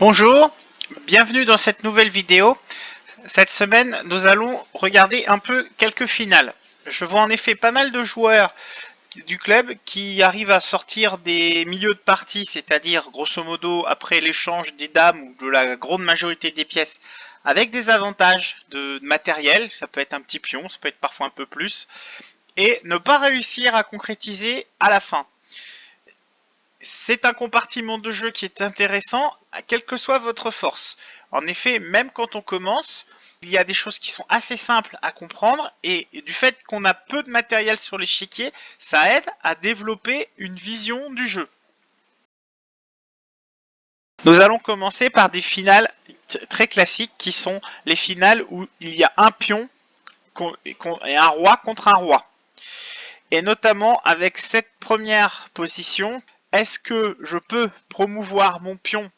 Bonjour, bienvenue dans cette nouvelle vidéo. Cette semaine, nous allons regarder un peu quelques finales. Je vois en effet pas mal de joueurs du club qui arrivent à sortir des milieux de partie, c'est-à-dire grosso modo après l'échange des dames ou de la grande majorité des pièces, avec des avantages de matériel, ça peut être un petit pion, ça peut être parfois un peu plus, et ne pas réussir à concrétiser à la fin. C'est un compartiment de jeu qui est intéressant, quelle que soit votre force. En effet, même quand on commence, il y a des choses qui sont assez simples à comprendre et du fait qu'on a peu de matériel sur l'échiquier, ça aide à développer une vision du jeu. Nous allons commencer par des finales très classiques qui sont les finales où il y a un pion et un roi contre un roi. Et notamment avec cette première position, est-ce que je peux promouvoir mon pion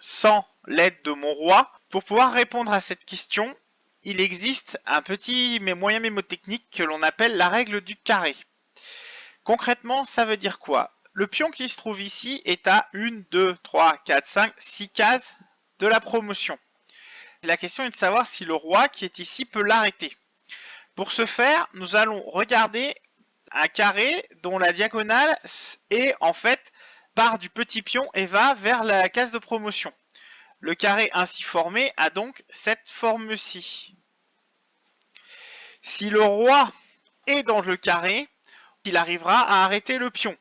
sans l'aide de mon roi? Pour pouvoir répondre à cette question, il existe un petit moyen mémotechnique que l'on appelle la règle du carré. Concrètement, ça veut dire quoi? Le pion qui se trouve ici est à 1, 2, 3, 4, 5, 6 cases de la promotion. La question est de savoir si le roi qui est ici peut l'arrêter. Pour ce faire, nous allons regarder un carré dont la diagonale est en fait part du petit pion et va vers la case de promotion. Le carré ainsi formé a donc cette forme-ci. Si le roi est dans le carré, il arrivera à arrêter le pion.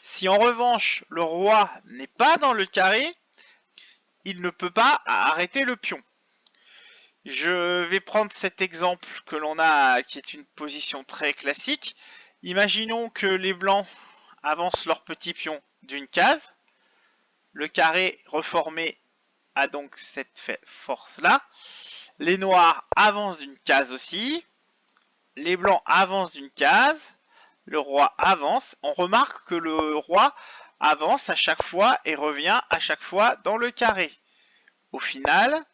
Si en revanche le roi n'est pas dans le carré, il ne peut pas arrêter le pion. Je vais prendre cet exemple que l'on a, qui est une position très classique. Imaginons que les blancs avancent leur petit pion d'une case. Le carré reformé a donc cette force-là. Les noirs avancent d'une case aussi. Les blancs avancent d'une case. Le roi avance. On remarque que le roi avance à chaque fois et revient à chaque fois dans le carré. Au final,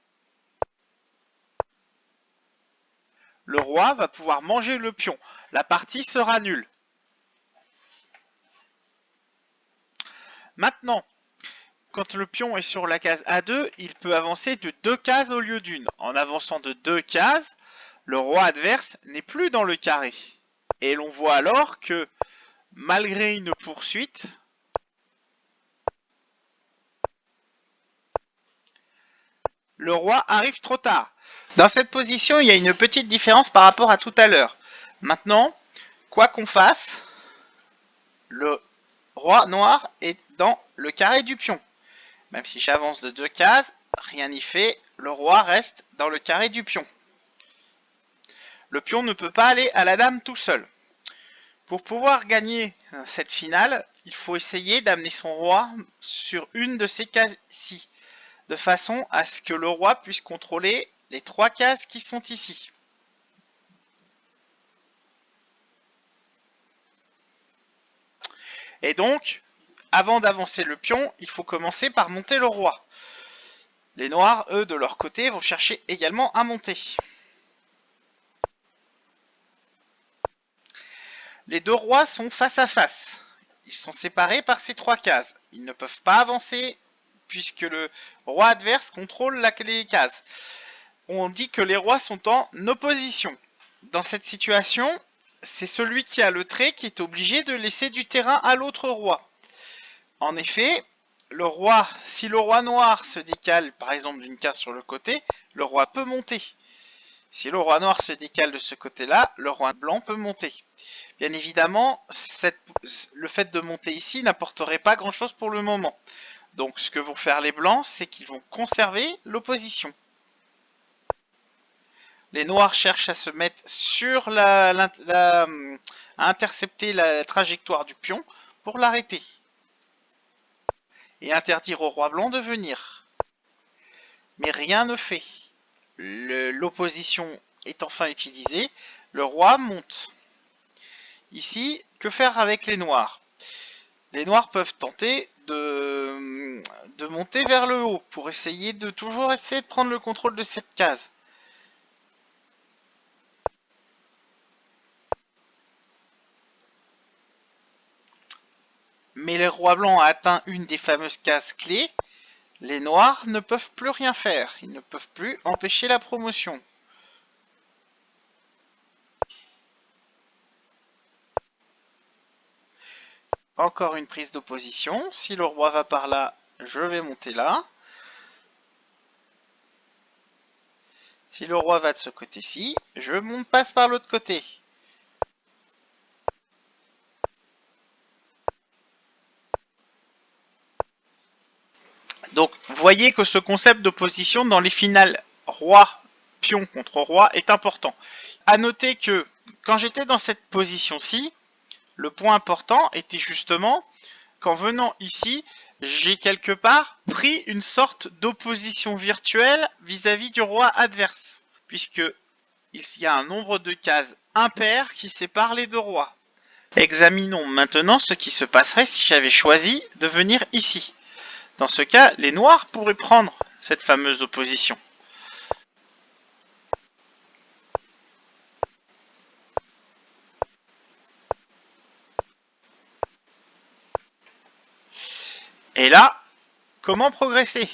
le roi va pouvoir manger le pion. La partie sera nulle. Maintenant, quand le pion est sur la case A2, il peut avancer de 2 cases au lieu d'une. En avançant de 2 cases, le roi adverse n'est plus dans le carré. Et l'on voit alors que, malgré une poursuite, le roi arrive trop tard. Dans cette position, il y a une petite différence par rapport à tout à l'heure. Maintenant, quoi qu'on fasse, le roi noir est dans le carré du pion. Même si j'avance de 2 cases, rien n'y fait, le roi reste dans le carré du pion. Le pion ne peut pas aller à la dame tout seul. Pour pouvoir gagner cette finale, il faut essayer d'amener son roi sur une de ces cases-ci, de façon à ce que le roi puisse contrôler les 3 cases qui sont ici. Et donc, avant d'avancer le pion, il faut commencer par monter le roi. Les noirs, eux, de leur côté, vont chercher également à monter. Les deux rois sont face à face. Ils sont séparés par ces 3 cases. Ils ne peuvent pas avancer puisque le roi adverse contrôle les cases. On dit que les rois sont en opposition. Dans cette situation, c'est celui qui a le trait qui est obligé de laisser du terrain à l'autre roi. En effet, si le roi noir se décale par exemple d'une case sur le côté, le roi peut monter. Si le roi noir se décale de ce côté-là, le roi blanc peut monter. Bien évidemment, le fait de monter ici n'apporterait pas grand-chose pour le moment. Donc ce que vont faire les blancs, c'est qu'ils vont conserver l'opposition. Les noirs cherchent à se mettre sur à intercepter la trajectoire du pion pour l'arrêter. Et interdire au roi blanc de venir. Mais rien ne fait. L'opposition est enfin utilisée. Le roi monte. Ici, que faire avec les noirs? Les noirs peuvent tenter de monter vers le haut pour toujours essayer de prendre le contrôle de cette case. Mais le roi blanc a atteint une des fameuses cases clés Les noirs ne peuvent plus rien faire. Ils ne peuvent plus empêcher la promotion. Encore une prise d'opposition. Si le roi va par là, je vais monter là. Si le roi va de ce côté-ci, je passe par l'autre côté. Donc, vous voyez que ce concept d'opposition dans les finales roi-pion contre roi est important. À noter que quand j'étais dans cette position-ci, le point important était justement qu'en venant ici, j'ai quelque part pris une sorte d'opposition virtuelle vis-à-vis du roi adverse, puisque il y a un nombre de cases impair qui sépare les deux rois. Examinons maintenant ce qui se passerait si j'avais choisi de venir ici. Dans ce cas, les noirs pourraient prendre cette fameuse opposition. Et là, comment progresser ?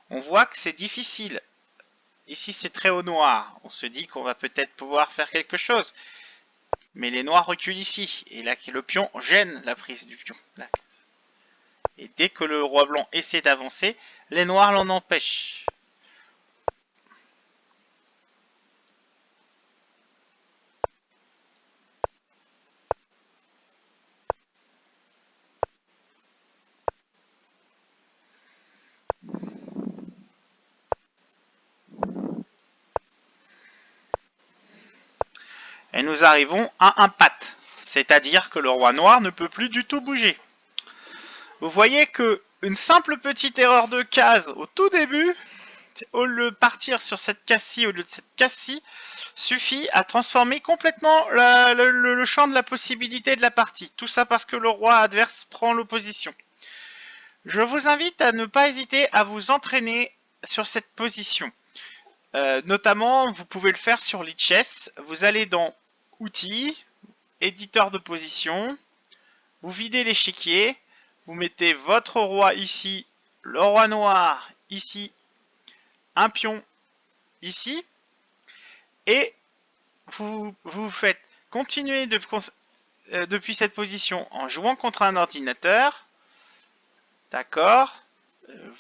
On voit que c'est difficile. Ici, c'est très au noir. On se dit qu'on va peut-être pouvoir faire quelque chose. Mais les noirs reculent ici. Et là, le pion gêne la prise du pion. Et dès que le roi blanc essaie d'avancer, les noirs l'en empêchent. Et nous arrivons à un pat. C'est-à-dire que le roi noir ne peut plus du tout bouger. Vous voyez que une simple petite erreur de case au tout début, au lieu de partir sur cette case-ci au lieu de cette case-ci, suffit à transformer complètement le champ de la possibilité de la partie. Tout ça parce que le roi adverse prend l'opposition. Je vous invite à ne pas hésiter à vous entraîner sur cette position. Notamment, vous pouvez le faire sur Lichess. Vous allez dans Outils, Éditeur de position, vous videz l'échiquier, vous mettez votre roi ici, le roi noir ici, un pion ici, et vous faites continuer depuis cette position en jouant contre un ordinateur. D'accord.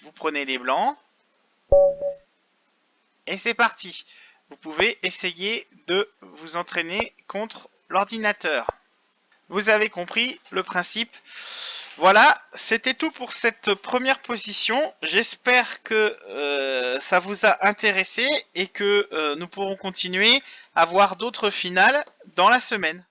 Vous prenez les blancs. Et c'est parti. Vous pouvez essayer de vous entraîner contre l'ordinateur. Vous avez compris le principe. Voilà, c'était tout pour cette première position. J'espère que ça vous a intéressé et que nous pourrons continuer à voir d'autres finales dans la semaine.